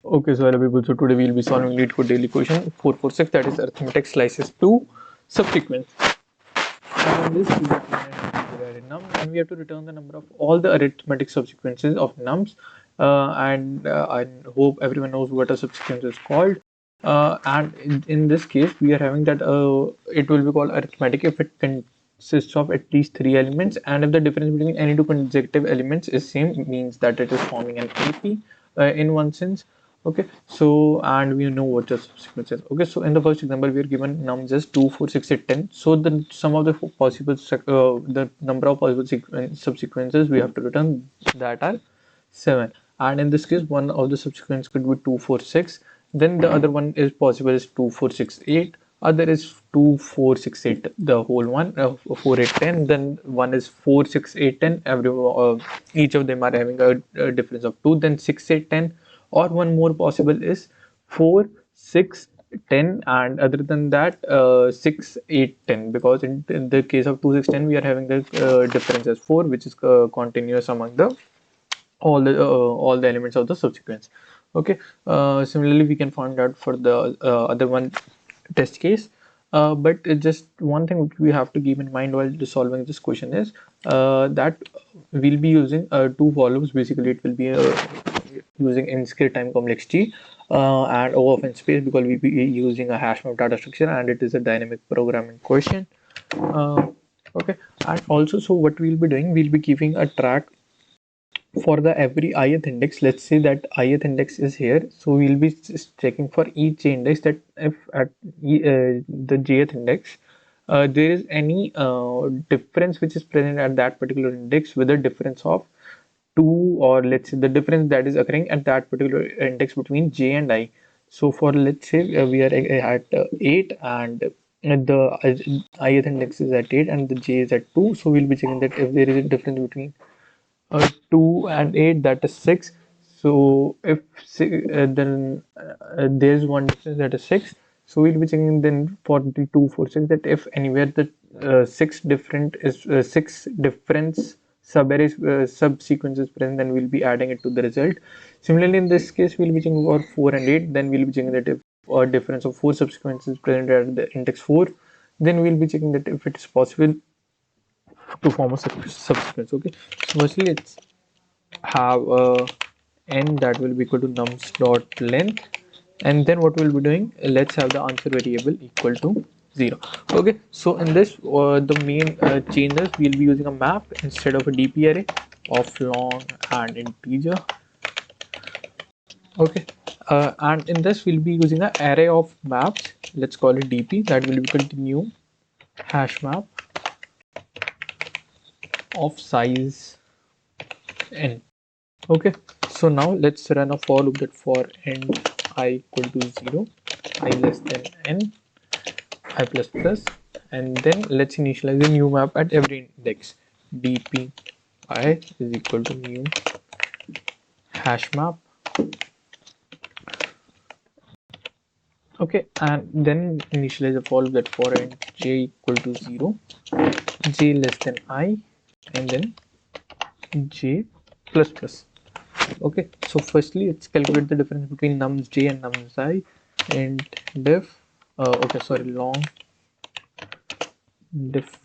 Okay, so hello people. So today we'll be solving LeetCode daily question 446, that is Arithmetic Slices II Subsequence. And this we are given a num, and we have to return the number of all the arithmetic subsequences of nums. I hope everyone knows what a subsequence is called. And in this case, we are having that it will be called arithmetic if it consists of at least three elements, and if the difference between any two consecutive elements is same, means that it is forming an AP in one sense. Okay, so and we know what the subsequence is. Okay, so in the first example we are given nums as 2 4 6 8 10. So the sum of the possible the number of possible subsequences we have to return, that are 7. And in this case one of the subsequence could be 2 4 6, then the other one is possible is 2 4 6 8, other is 2 4 6 8, the whole one, 4 8 10, then one is 4 6 8 10. Each of them are having a difference of 2, then 6 8 10. Or one more possible is 4 6 10, and other than that 6 8 10, because in the case of 2 6 10 we are having the difference as 4, which is continuous among the all the elements of the subsequence. Okay, similarly we can find out for the other one test case. But just one thing which we have to keep in mind while solving this question is that we'll be using two volumes. Basically it will be using in-scale time complexity and O of n space, because we'll be using a HashMap data structure, and it is a dynamic programming question. Okay, and also, so what we'll be doing, we'll be keeping a track for the every ith index. Let's say that ith index is here, so we'll be just checking for each index that if at the jth index there is any difference which is present at that particular index with a difference of 2, or let's say the difference that is occurring at that particular index between j and I. So for, let's say we are at 8, and the ith index is at 8 and the j is at 2, so we'll be checking that if there is a difference between 2 and 8, that is 6. So if then there's one difference, that is 6. So we'll be checking then for the 2 4 6, that if anywhere the 6 difference subsequences present, then we'll be adding it to the result. Similarly in this case we'll be checking for 4 and 8, then we'll be checking that if a difference of 4 subsequences present at the index 4, then we'll be checking that if it is possible to form a subsequence. Okay, so firstly let's have a n that will be equal to nums dot length, and then what we'll be doing, let's have the answer variable equal to 0. Okay, so in this the main changes, we'll be using a map instead of a dp array of long and integer. Okay, and in this we'll be using an array of maps. Let's call it dp, that will be continue hash map of size n. Okay, so now let's run a for loop that for end I equal to 0, I less than n, I plus plus, and then let's initialize a new map at every index. dp I is equal to new hash map. Okay, and then initialize a for loop that for end j equal to 0, j less than I, and then j plus plus. Okay, so firstly let's calculate the difference between nums j and nums I, and diff okay, sorry, long diff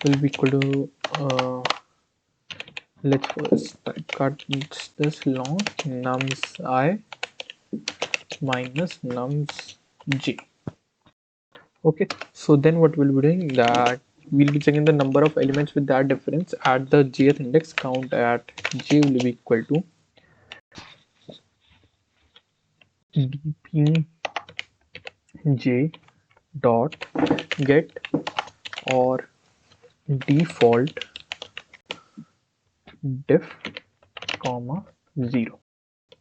will be equal to let's first cut this long nums I minus nums j. Okay, so then what we'll be doing, that we'll be checking the number of elements with that difference at the jth index. Count at j will be equal to dp j dot get or default diff comma 0.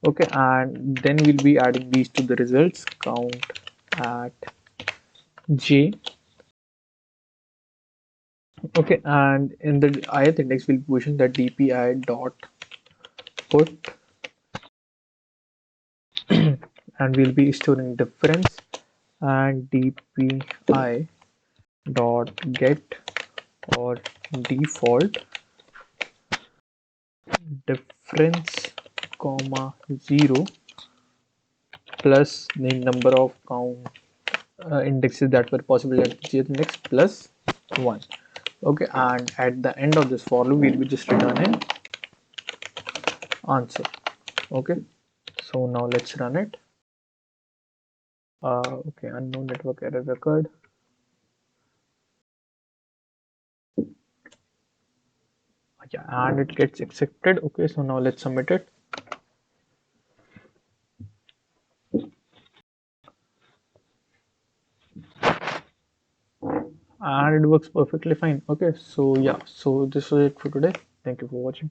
Okay, and then we'll be adding these to the results. Count at j. Okay, and in the ith index we'll be pushing that dpi dot put and we'll be storing difference, and dpi dot get or default difference comma 0 plus the number of count indexes that were possible at the index plus 1. Okay, and at the end of this for loop we'll be just returning answer. Okay, so now let's run it. Okay, unknown network error occurred. Yeah, and it gets accepted. Okay, so now let's submit it. And it works perfectly fine. Okay, so yeah, so this was it for today. Thank you for watching.